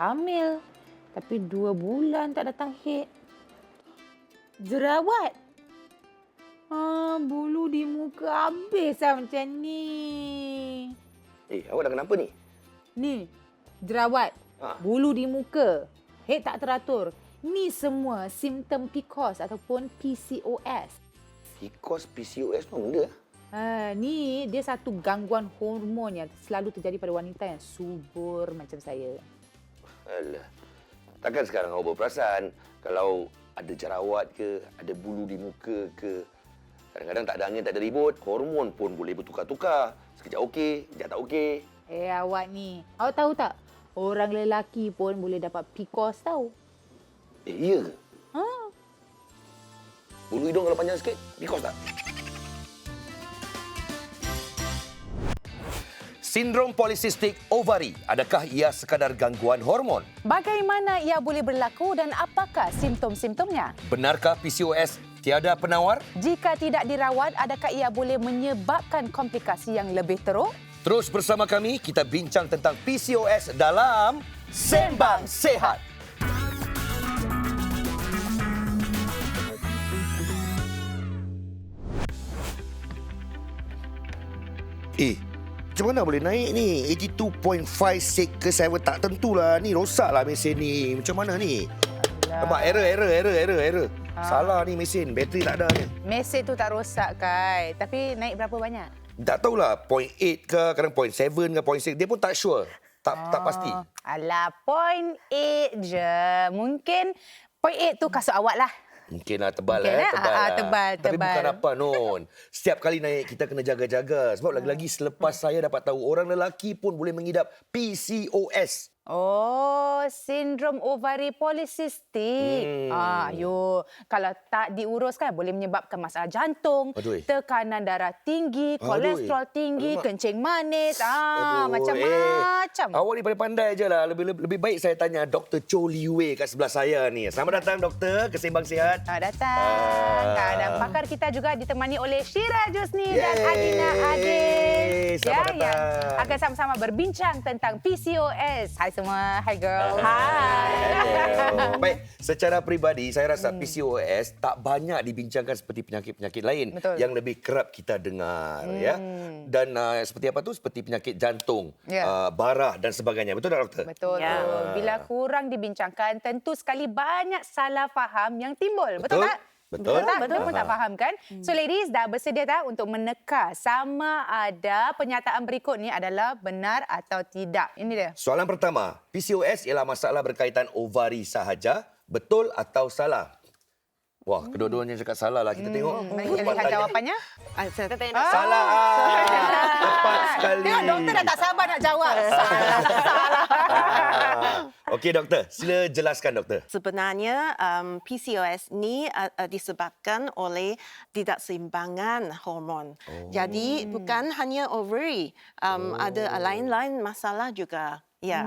hamil. Tapi 2 bulan tak datang haid. Jerawat. Bulu di muka habis lah macam ni. Awak dah kenapa ni? Ni, jerawat. Bulu di muka. Haid tak teratur. Ni semua simptom PCOS ataupun PCOS. PCOS tu benda? Ni dia satu gangguan hormon yang selalu terjadi pada wanita yang subur macam saya. Alah. Takkan sekarang awak berperasan kalau ada jerawat ke, ada bulu di muka ke. Kadang-kadang tak ada angin, tak ada ribut, hormon pun boleh bertukar-tukar. Sekejap okey, sekejap tak okey. Awak ni, awak tahu tak? Orang lelaki pun boleh dapat PCOS tahu. Ya ke? Bulu hidung kalau panjang sikit, PCOS tak? Sindrom polisistik ovari, adakah ia sekadar gangguan hormon? Bagaimana ia boleh berlaku dan apakah simptom-simptomnya? Benarkah PCOS tiada penawar? Jika tidak dirawat, adakah ia boleh menyebabkan komplikasi yang lebih teruk? Terus bersama kami, kita bincang tentang PCOS dalam Sembang Sihat. Macam mana boleh naik ni? 82.56 ke 7 tak tentulah. Ni rosaklah mesin ni. Macam mana ni? Nampak error. Salah ni mesin. Bateri tak ada ni. Mesin tu tak rosak, Kai. Tapi naik berapa banyak? Tak tahulah 0.8 ke, kadang 0.7 ke 0.6. Dia pun tak sure. Tak pasti. Alah, 0.8 je. Mungkin 0.8 tu kasut awak lah. Mungkinlah tebal Mungkin, tebal lah. tebal. Tapi bukan apa Non. Setiap kali naik kita kena jaga-jaga. Sebab lagi-lagi selepas saya dapat tahu orang lelaki pun boleh mengidap PCOS. Sindrom ovari polisistik. Kalau tak diuruskan boleh menyebabkan masalah jantung, tekanan darah tinggi, kolesterol tinggi, kencing manis, macam-macam. Awak ni pandai je lah. Lebih baik saya tanya Dr. Cho Liwei kat sebelah saya ni. Selamat datang doktor ke Sembang Sihat. Selamat datang. Dan pakar kita juga ditemani oleh Syira Jusni dan Adina Adil. Selamat datang. Yang akan sama-sama berbincang tentang PCOS. Hai semua. Hai girl. Hello. Baik, secara peribadi saya rasa PCOS tak banyak dibincangkan seperti penyakit-penyakit lain. Betul. Yang lebih kerap kita dengar ya. Dan seperti apa tu? Seperti penyakit jantung, barah dan sebagainya. Betul tak doktor? Betul. Bila kurang dibincangkan, tentu sekali banyak salah faham yang timbul. Betul tak? Betul. Betul pun tak faham kan? So ladies, dah bersedia tak untuk meneka sama ada pernyataan berikut ni adalah benar atau tidak? Ini dia. Soalan pertama, PCOS ialah masalah berkaitan ovari sahaja, betul atau salah? Wah, kedua-duanya cakap salah lah. Kita tengok. Kita lihat jawapannya. Salah. Tepat sekali. Tengok doktor dah tak sabar nak jawab. Salah. Okey doktor, sila jelaskan doktor. Sebenarnya PCOS ni disebabkan oleh tidak seimbangan hormon. Jadi bukan hanya ovary, ada lain-lain masalah juga. Ya.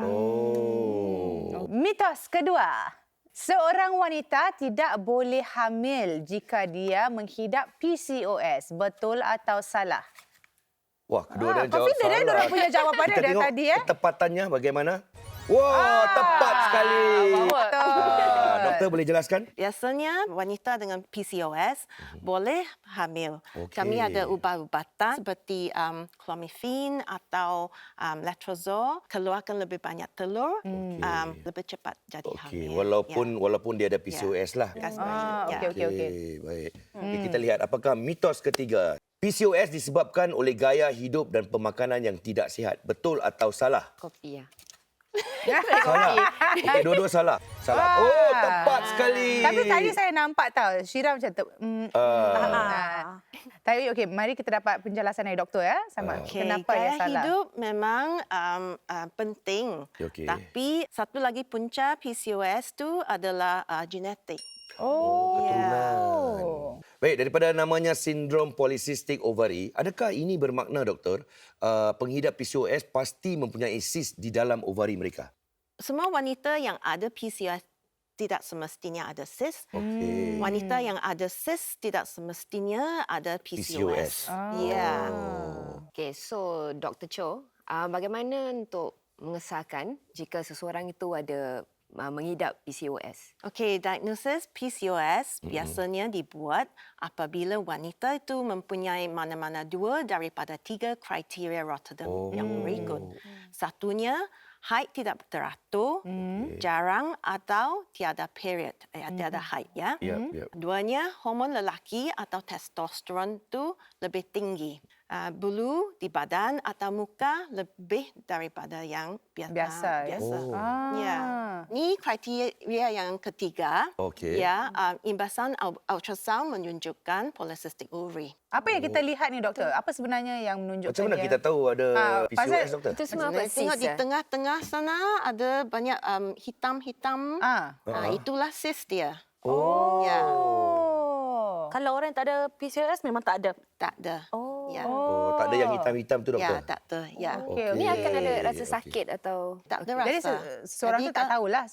Mitos kedua. Seorang wanita tidak boleh hamil jika dia menghidap PCOS. Betul atau salah? Wah, kedua-duanya jawab confident salah. Diorang punya jawapan Kita dari tengok tadi. ketepatannya bagaimana? Wah, tepat sekali. Doktor boleh jelaskan? Biasanya wanita dengan PCOS boleh hamil. Kami ada ubat-ubatan seperti clomiphene atau letrozole, keluarkan lebih banyak telur, lebih cepat jadi hamil. Walaupun dia ada PCOS lah. Okey. Baik. Kita lihat apakah mitos ketiga. PCOS disebabkan oleh gaya hidup dan pemakanan yang tidak sihat. Betul atau salah? Kopi ya. Salah. Okey, dua-dua salah. Salah. Tepat sekali. Tapi tadi saya nampak tahu Syira macam tu. Tapi okey, mari kita dapat penjelasan dari doktor ya. Sama kenapa Gaya dia salah. hidup memang penting. Tapi satu lagi punca PCOS tu adalah genetik. Keturunan. Baik, daripada namanya sindrom polisistik ovari, adakah ini bermakna doktor penghidap PCOS pasti mempunyai sis di dalam ovari mereka? Semua wanita yang ada PCOS tidak semestinya ada sis. Wanita yang ada sis tidak semestinya ada PCOS. Okay, so Dr. Cho, bagaimana untuk mengesahkan jika seseorang itu ada mengidap PCOS? Okey, diagnosis PCOS biasanya dibuat apabila wanita itu mempunyai mana-mana 2 daripada 3 kriteria Rotterdam yang berikut. Satunya, haid tidak teratur, jarang atau tiada period, tiada haid ya. Keduanya, hormon lelaki atau testosteron itu lebih tinggi. Bulu di badan atau muka lebih daripada yang biasa. Ya. Ini kriteria yang ketiga. Okey. Ya, imbasan ultrasound menunjukkan polycystic ovary. Apa yang kita lihat ni, doktor? Apa sebenarnya yang menunjukkan Macam mana dia? kita tahu ada PCOS, doktor? Itu semua apa? Tengok di tengah-tengah sana ada banyak hitam-hitam. Itulah cyst dia. Ya. Kalau orang yang tak ada PCOS memang tak ada. Tak ada. Ya. Oh, tak ada yang hitam-hitam tu, doktor? Ya, tak ada. Ya. Okey. Ini akan ada rasa sakit atau Tak ada rasa. Jadi seorang tu tak tahulah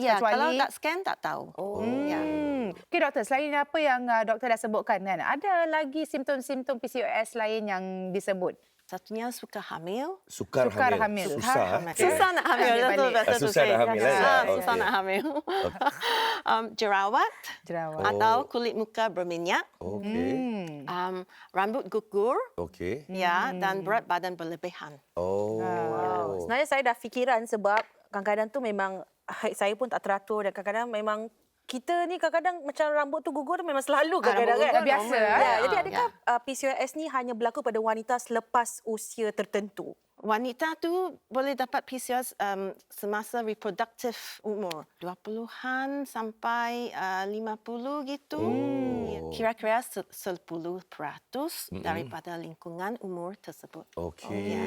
Ya, kecuali... kalau tak scan tak tahu. Ya. Okey, doktor, selain apa yang doktor dah sebutkan kan, ada lagi simptom-simptom PCOS lain yang disebut? Satunya suka hamil. Sukar hamil. Susah. Susah nak hamil. Betul. Susah nak hamil. Susah nak hamil. Jerawat. Atau kulit muka berminyak. Okey. Rambut gugur. Okey. Ya, dan berat badan berlebihan. Oh. Sebenarnya saya dah fikiran sebab kadang-kadang tu memang haid saya pun tak teratur dan kadang-kadang memang kita ni kadang-kadang macam rambut tu gugur tu memang selalu kadang-kadang kan. Biasa. Ya, jadi adakah PCOS ni hanya berlaku pada wanita selepas usia tertentu? Wanita tu boleh dapat PCOS semasa reproduktif umur 20-an sampai 50 gitu. Kira-kira 10% daripada lingkungan umur tersebut. Okey.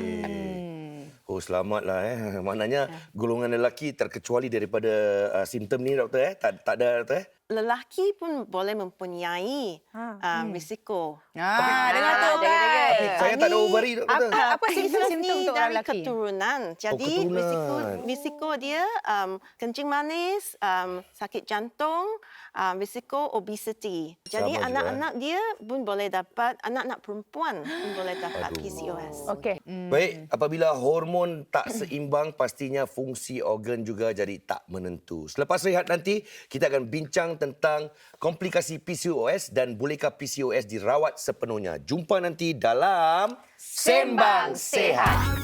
Oh, selamatlah Maknanya golongan lelaki terkecuali daripada simptom ni, doktor Tak ada, doktor Lelaki pun boleh mempunyai risiko. Dengar tu kan. Saya tak ada ovari, doktor. Apa PCOS simptom ni untuk orang dari lelaki? keturunan. Jadi risiko dia kencing manis, sakit jantung, risiko obesity. Jadi Sama juga, anak-anak dia pun boleh dapat, anak-anak perempuan pun boleh dapat PCOS. Okey. Baik, apabila hormon tak seimbang, pastinya fungsi organ juga jadi tak menentu. Selepas rehat nanti, kita akan bincang tentang komplikasi PCOS dan bolehkah PCOS dirawat sepenuhnya. Jumpa nanti dalam Sembang Sehat.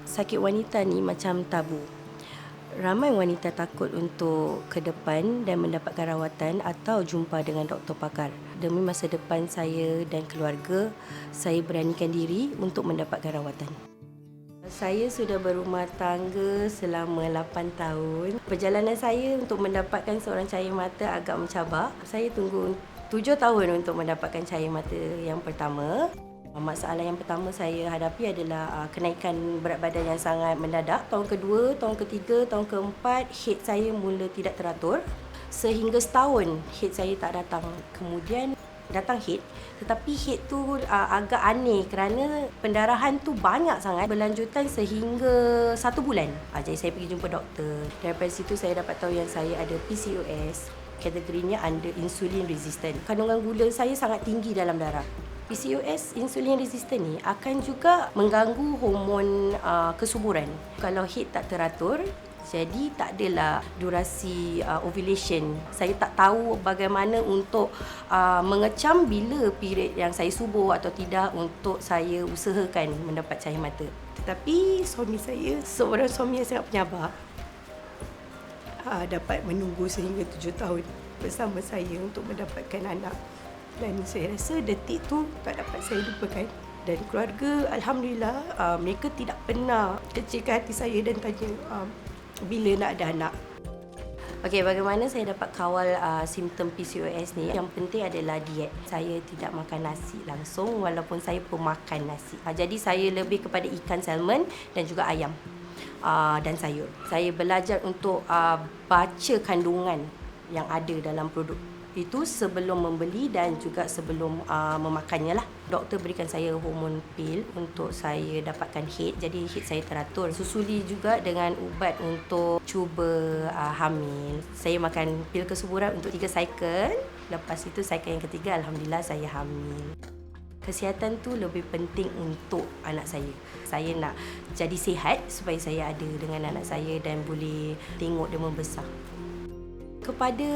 Sakit wanita ni macam tabu. Ramai wanita takut untuk ke depan dan mendapatkan rawatan atau jumpa dengan doktor pakar. Demi masa depan saya dan keluarga, saya beranikan diri untuk mendapatkan rawatan. Saya sudah berumah tangga selama 8 tahun. Perjalanan saya untuk mendapatkan seorang cahaya mata agak mencabar. Saya tunggu 7 tahun untuk mendapatkan cahaya mata yang pertama. Masalah yang pertama saya hadapi adalah kenaikan berat badan yang sangat mendadak. Tahun kedua, tahun ketiga, tahun keempat, haid saya mula tidak teratur. Sehingga setahun haid saya tak datang. Kemudian datang haid, tetapi haid tu agak aneh kerana pendarahan tu banyak sangat berlanjutan sehingga 1 bulan. Jadi saya pergi jumpa doktor. Daripada situ saya dapat tahu yang saya ada PCOS. Kategorinya under insulin resistant. Kandungan gula saya sangat tinggi dalam darah. PCOS, insulin resistant ni akan juga mengganggu hormon kesuburan. Kalau haid tak teratur, jadi tak adalah durasi ovulation. Saya tak tahu bagaimana untuk mengecam bila period yang saya subur atau tidak untuk saya usahakan mendapat cahaya mata. Tetapi suami saya, seorang suami yang sangat penyabar, dapat menunggu sehingga 7 tahun bersama saya untuk mendapatkan anak. Dan saya rasa detik tu tak dapat saya lupakan. Dan keluarga, Alhamdulillah, mereka tidak pernah kecilkan hati saya dan tanya bila nak ada anak. Okey, bagaimana saya dapat kawal simptom PCOS ni? Yang penting adalah diet. Saya tidak makan nasi langsung walaupun saya pemakan nasi. Jadi saya lebih kepada ikan salmon dan juga ayam dan sayur. Saya belajar untuk baca kandungan yang ada dalam produk Itu sebelum membeli dan juga sebelum memakannya lah. Doktor berikan saya hormon pil untuk saya dapatkan head. Jadi head saya teratur. Susuli juga dengan ubat untuk cuba hamil. Saya makan pil kesuburan untuk 3 cycle. Lepas itu cycle yang ketiga, alhamdulillah saya hamil. Kesihatan tu lebih penting untuk anak saya. Saya nak jadi sihat supaya saya ada dengan anak saya dan boleh tengok dia membesar. Kepada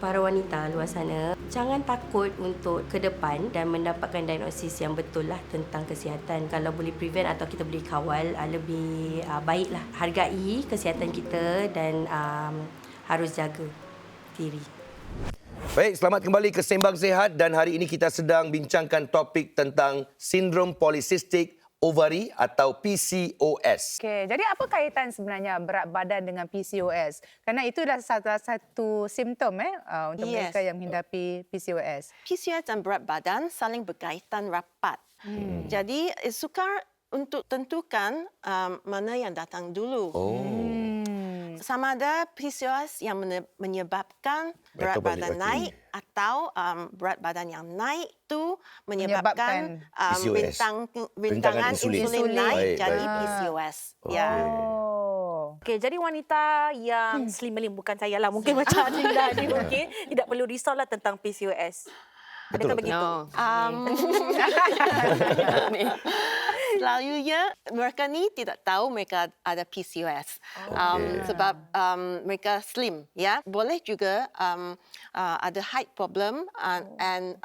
para wanita luar sana, jangan takut untuk ke depan dan mendapatkan diagnosis yang betul lah tentang kesihatan. Kalau boleh prevent atau kita boleh kawal, lebih baiklah. Hargai kesihatan kita dan harus jaga diri. Baik, selamat kembali ke Sembang Sihat dan hari ini kita sedang bincangkan topik tentang sindrom polycystic ovary atau PCOS. Okey, jadi apa kaitan sebenarnya berat badan dengan PCOS? Kerana itu adalah salah satu simptom untuk mereka yang menghidapi PCOS. PCOS dan berat badan saling berkaitan rapat. Jadi sukar untuk tentukan mana yang datang dulu. Sama ada PCOS yang menyebabkan berat badan naik atau berat badan yang naik tu menyebabkan rintangan insulin naik jadi PCOS. Ya. Okey, jadi wanita yang slim melim, bukan saya lah, mungkin macam Adila ni mungkin tidak perlu risaulah tentang PCOS. Adakah begitu? Selalunya mereka ni tidak tahu mereka ada PCOS sebab mereka slim, ya. Boleh juga ada height problem and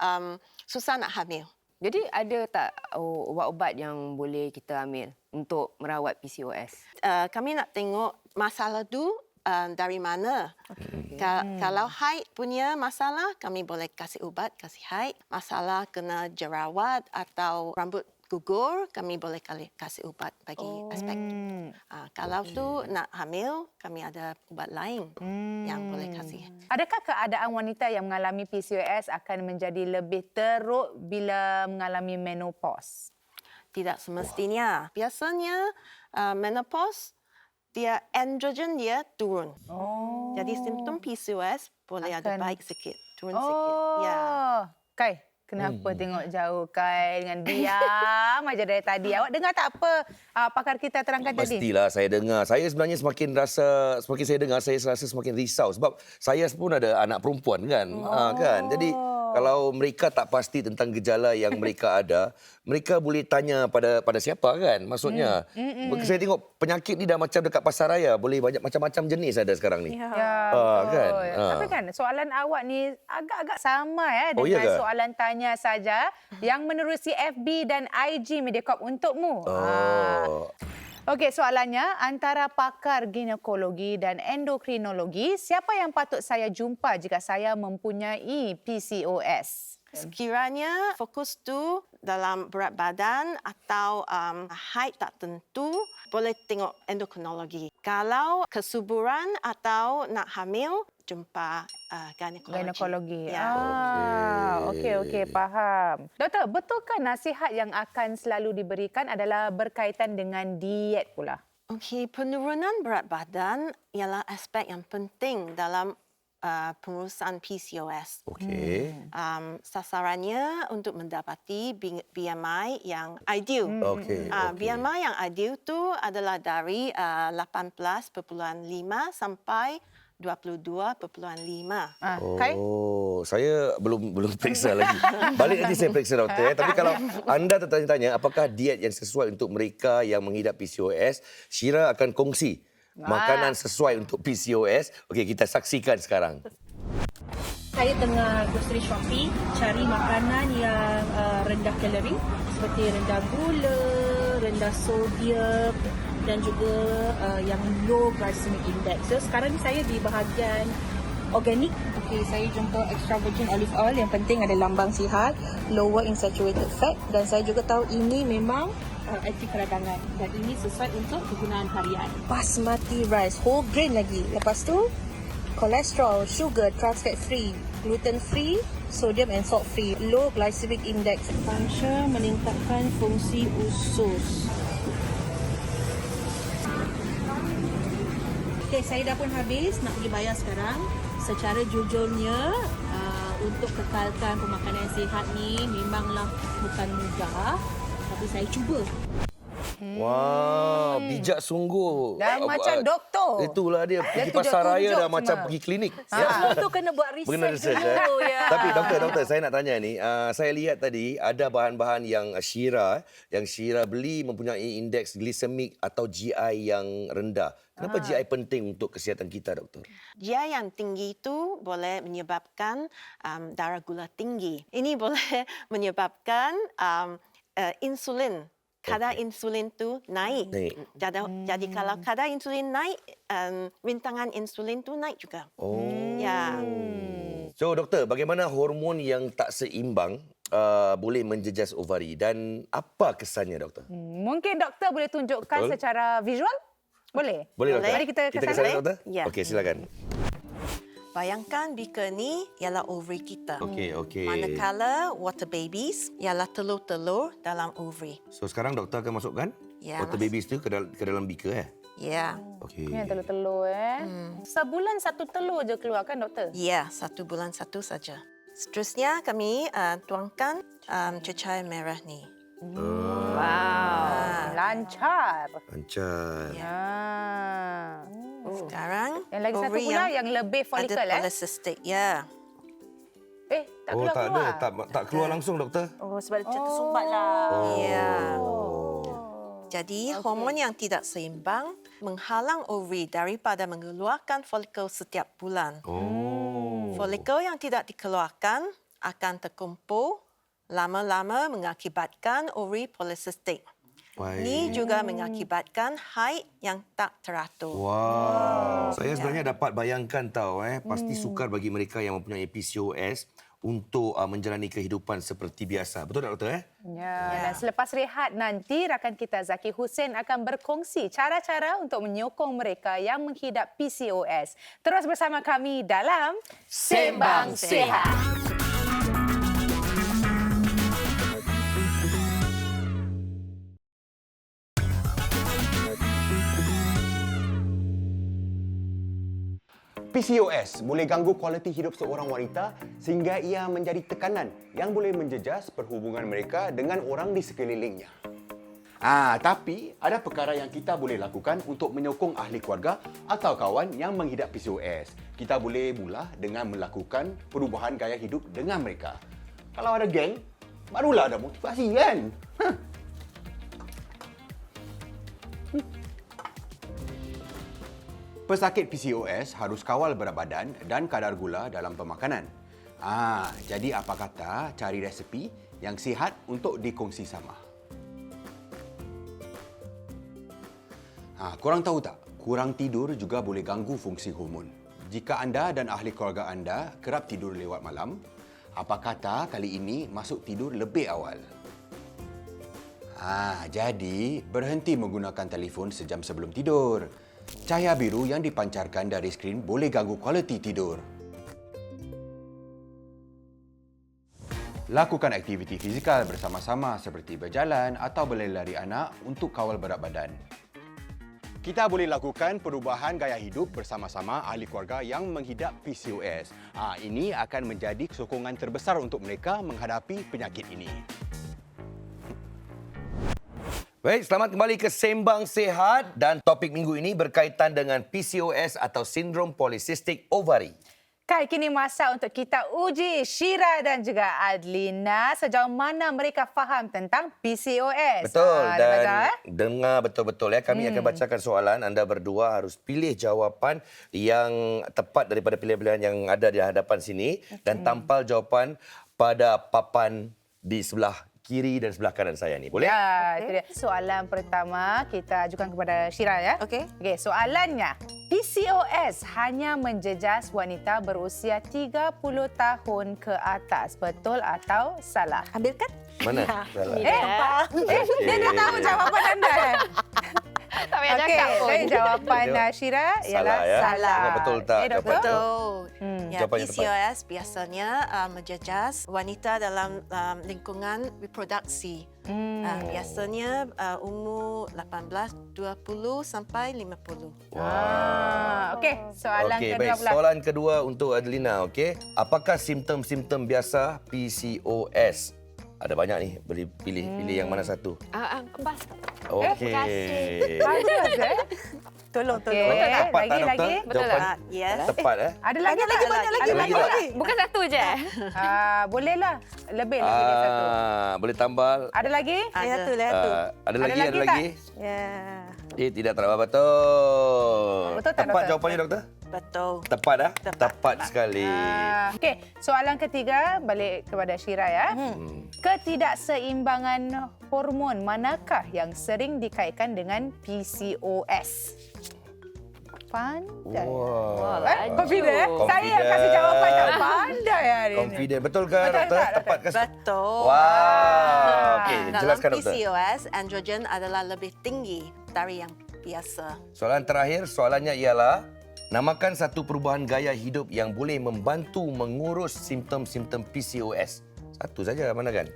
susah nak hamil. Jadi ada tak ubat-ubat yang boleh kita ambil untuk merawat PCOS? Kami nak tengok masalah tu dari mana. Kalau haid punya masalah, kami boleh kasih ubat, kasih haid. Masalah kena jerawat atau rambut gugur, kami boleh kasih ubat bagi aspek tu. Kalau tu nak hamil, kami ada ubat lain yang boleh kasih. Adakah keadaan wanita yang mengalami PCOS akan menjadi lebih teruk bila mengalami menopause? Tidak semestinya. Biasanya menopause, dia androgen dia turun. Jadi simptom PCOS boleh ada baik sikit, turun sikit. Ya. Kai, kenapa tengok jauh Kai dengan diam aja dari tadi? Awak dengar tak apa pakar kita terangkan tadi? Pastilah saya dengar. Saya sebenarnya semakin saya dengar, saya rasa semakin risau sebab saya pun ada anak perempuan kan. Kan. Jadi kalau mereka tak pasti tentang gejala yang mereka ada, mereka boleh tanya pada siapa kan? Maksudnya, saya tengok penyakit ni dah macam dekat pasar raya, boleh banyak macam-macam jenis ada sekarang ni. Ya, kan? Tapi kan soalan awak ni agak-agak sama dengan soalan tanya saja yang menerusi FB dan IG Mediacorp untukmu. Okey, soalannya, antara pakar ginekologi dan endokrinologi, siapa yang patut saya jumpa jika saya mempunyai PCOS? Sekiranya fokus tu dalam berat badan atau height tak tentu, boleh tengok endokrinologi. Kalau kesuburan atau nak hamil, jumpa ginekologi. Okey, faham. Doktor, betulkah nasihat yang akan selalu diberikan adalah berkaitan dengan diet pula? Okey, penurunan berat badan ialah aspek yang penting dalam pengurusan PCOS. Okey. Sasarannya untuk mendapati BMI yang ideal. BMI yang ideal tu adalah dari 18.5 sampai 22.5. Saya belum periksa lagi. Balik nanti saya periksa doktor. Tapi kalau anda tertanya-tanya apakah diet yang sesuai untuk mereka yang mengidap PCOS, Syira akan kongsi makanan sesuai untuk PCOS. Okey, kita saksikan sekarang. Saya tengah grocery shopping, cari makanan yang rendah kalori seperti rendah gula, rendah sodium dan juga yang low glycemic index. So sekarang ni saya di bahagian organik. Okey, saya jumpa extra virgin olive oil, yang penting ada lambang sihat, lower in saturated fat, dan saya juga tahu ini memang anti keradangan dan ini sesuai untuk kegunaan harian. Basmati rice, whole grain lagi. Lepas tu kolesterol, sugar, trans fat free, gluten free, sodium and salt free, low glycemic index. Puncher meningkatkan fungsi usus. Okey, saya dah pun habis nak pergi bayar sekarang. Secara jujurnya, untuk kekalkan pemakanan sihat ni memanglah bukan mudah. Tapi saya cuba. Wah, bijak sungguh. Dah macam doktor. Itulah dia. Pergi tunjuk- pasar raya tunjuk dah macam semua. pergi klinik. Semua tu kena buat research. Kena research. dulu, ya. Tapi doktor, saya nak tanya ni. Saya lihat tadi ada bahan-bahan yang Shira beli mempunyai indeks glisemik atau GI yang rendah. Kenapa GI penting untuk kesihatan kita, doktor? GI yang tinggi itu boleh menyebabkan darah gula tinggi. Ini boleh menyebabkan insulin. Kadar insulin tu naik. Jadi kalau kadar insulin naik, rintangan insulin tu naik juga. Ya. So doktor, bagaimana hormon yang tak seimbang boleh menjejas ovari dan apa kesannya, doktor? Mungkin doktor boleh tunjukkan secara visual? Boleh? Boleh, doktor? Mari kita ke ke sana. sana, doktor? Ya. Okey, silakan. Bayangkan beaker ni ialah ovary kita. Okey. Manakala water babies ialah telur-telur dalam ovary. So sekarang doktor akan masukkan Ya, water babies tu ke dalam beaker Ya. Okey. Ni yang telur-telur Sebulan satu telur je keluar kan doktor? Ya, 1 bulan 1 saja. Seterusnya kami tuangkan cecair merah ni. Wow, lancar. Lancar. Ya. Sekarang Yang lagi satu ovary pula yang lebih folikel ada polycystic. Ya. Tak Oh, tak keluar-keluar. ada. Tak keluar langsung, doktor. Oh, sebab dia tersumbat lah. Ya. Jadi hormon yang tidak seimbang menghalang ovary daripada mengeluarkan folikel setiap bulan. Folikel yang tidak dikeluarkan akan terkumpul, lama-lama mengakibatkan ovary polycystic. Ini juga mengakibatkan haid yang tak teratur. Wow. Saya sebenarnya dapat bayangkan pasti sukar bagi mereka yang mempunyai PCOS untuk menjalani kehidupan seperti biasa. Betul tak, doktor? Dan selepas rehat nanti, rakan kita Zaki Hussein akan berkongsi cara-cara untuk menyokong mereka yang menghidap PCOS. Terus bersama kami dalam Sembang Sihat. PCOS boleh ganggu kualiti hidup seorang wanita sehingga ia menjadi tekanan yang boleh menjejas perhubungan mereka dengan orang di sekelilingnya. Tapi ada perkara yang kita boleh lakukan untuk menyokong ahli keluarga atau kawan yang menghidap PCOS. Kita boleh mula dengan melakukan perubahan gaya hidup dengan mereka. Kalau ada geng, barulah ada motivasi kan? Pesakit PCOS harus kawal berat badan dan kadar gula dalam pemakanan. Jadi apa kata cari resepi yang sihat untuk dikongsi sama. Korang tahu tak, kurang tidur juga boleh ganggu fungsi hormon. Jika anda dan ahli keluarga anda kerap tidur lewat malam, apa kata kali ini masuk tidur lebih awal? Jadi berhenti menggunakan telefon sejam sebelum tidur. Cahaya biru yang dipancarkan dari skrin boleh ganggu kualiti tidur. Lakukan aktiviti fizikal bersama-sama seperti berjalan atau berlari anak untuk kawal berat badan. Kita boleh lakukan perubahan gaya hidup bersama-sama ahli keluarga yang menghidap PCOS. Ini akan menjadi sokongan terbesar untuk mereka menghadapi penyakit ini. Baik, selamat kembali ke Sembang Sihat dan topik minggu ini berkaitan dengan PCOS atau Sindrom Polycystic Ovary. Kini masa untuk kita uji Shira dan juga Adlina sejauh mana mereka faham tentang PCOS. Betul, dan baca, dengar betul-betul ya. Kami akan bacakan soalan. Anda berdua harus pilih jawapan yang tepat daripada pilihan-pilihan yang ada di hadapan sini dan tampal jawapan pada papan di sebelah kiri dan sebelah kanan saya ni. Boleh? Ya, itu dia. Soalan pertama kita ajukan kepada Shira ya. Okey, soalannya. PCOS hanya menjejas wanita berusia 30 tahun ke atas. Betul atau salah? Ambilkan. Mana? Salah. Dia dah tahu jawapan anda. Tak payah Okey, cakap pun. jadi jawapan Syira ialah Salah ya? salah. Betul tak? Doktor? jawapan tu? Betul. Ya, Jawapannya tepat. PCOS biasanya menjejas wanita dalam lingkungan reproduksi. Biasanya umur 18, 20 sampai 50. Okey, soalan Okey, kedua baik. pula. Soalan kedua untuk Adelina, okey. Apakah simptom-simptom biasa PCOS? Ada banyak ni, boleh pilih yang mana satu. Kebas. Okey. Bagus, Tolong, Okey, tolong. Tepat tak, lagi, doktor? lagi. Betul Jawapan tak? Yes. tepat Ada lagi tak? banyak lagi, Ada banyak lagi lagi. Bukan satu je. Bolehlah. Lebih dari satu. Boleh tambah. Ada lagi? Lagi satu, lagi satu. Ada lagi, lagi ada tak? lagi. Ya. Tidak terlalu betul. Betul tak, Tepat doktor? jawapannya, doktor? Betul. Tepat ah? Tepat. Tepat sekali. Okey, soalan ketiga balik kepada Syira ya. Ketidakseimbangan hormon manakah yang sering dikaitkan dengan PCOS? Pandai. Wah. Confident? Saya yang kasih jawapan tak pandai hari ini. Confident. Betul ke, Betul doktor? tak, doktor? Tepat ke? Betul. Wah. Okey, Dalam jelaskan, doktor. PCOS, androgen adalah lebih tinggi dari yang biasa. Soalan terakhir, soalannya ialah namakan satu perubahan gaya hidup yang boleh membantu mengurus simptom-simptom PCOS. Satu saja, mana kan?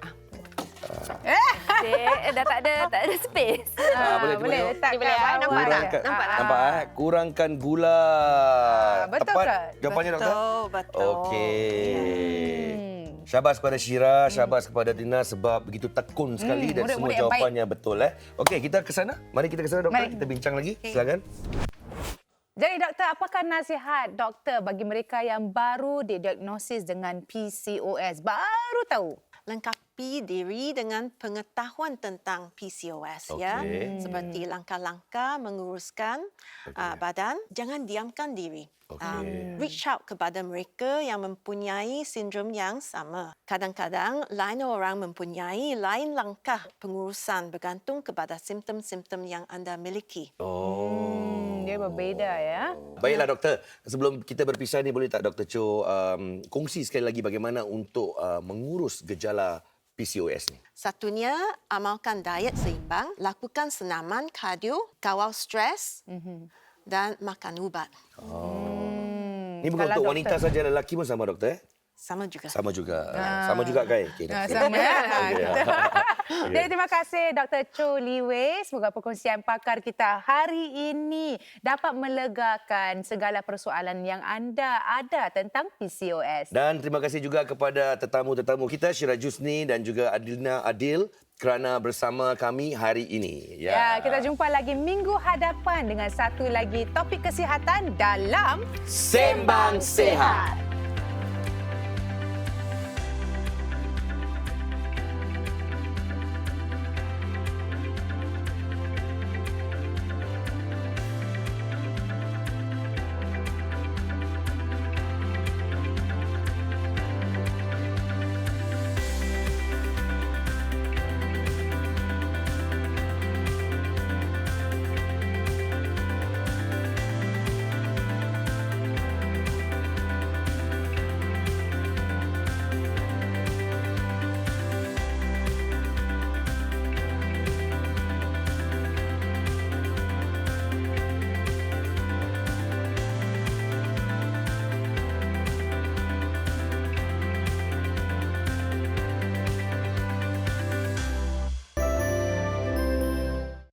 Dah tak ada space. boleh, boleh tengok. letak Boleh, kat bawah. nampak tak? je. Nampak tak? Nampak kurangkan gula. betul Tepat ke? jawapannya, doktor? Betul. Okey. Syabas kepada Syira, syabas kepada Dina sebab begitu tekun sekali dan semua murid-murid yang jawapannya betul. Okey, kita ke sana. Mari kita ke sana, doktor. Mari. Kita bincang lagi. Silakan. Jadi doktor, apakah nasihat doktor bagi mereka yang baru didiagnosis dengan PCOS? Baru tahu. Lengkapi diri dengan pengetahuan tentang PCOS ya. Seperti langkah-langkah menguruskan badan, jangan diamkan diri. Reach out kepada mereka yang mempunyai sindrom yang sama. Kadang-kadang lain orang mempunyai lain langkah pengurusan bergantung kepada simptom-simptom yang anda miliki. Dia berbeza ya. Baiklah, doktor. Sebelum kita berpisah ni, boleh tak Dr. Cho kongsi sekali lagi bagaimana untuk mengurus gejala PCOS ni? Satunya, amalkan diet seimbang, lakukan senaman kardio, kawal stres dan makan ubat. Ni bukan Kalau untuk doktor- wanita saja, lelaki pun sama, doktor? Sama juga. Sama juga. Sama juga, Kai? Okay, Sama ya. Okey. Jadi terima kasih Dr. Cho Lee Wei. Semoga perkongsian pakar kita hari ini dapat melegakan segala persoalan yang anda ada tentang PCOS. Dan terima kasih juga kepada tetamu-tetamu kita, Syira Jusni dan juga Adelina Adil kerana bersama kami hari ini. Ya, kita jumpa lagi minggu hadapan dengan satu lagi topik kesihatan dalam Sembang Sehat.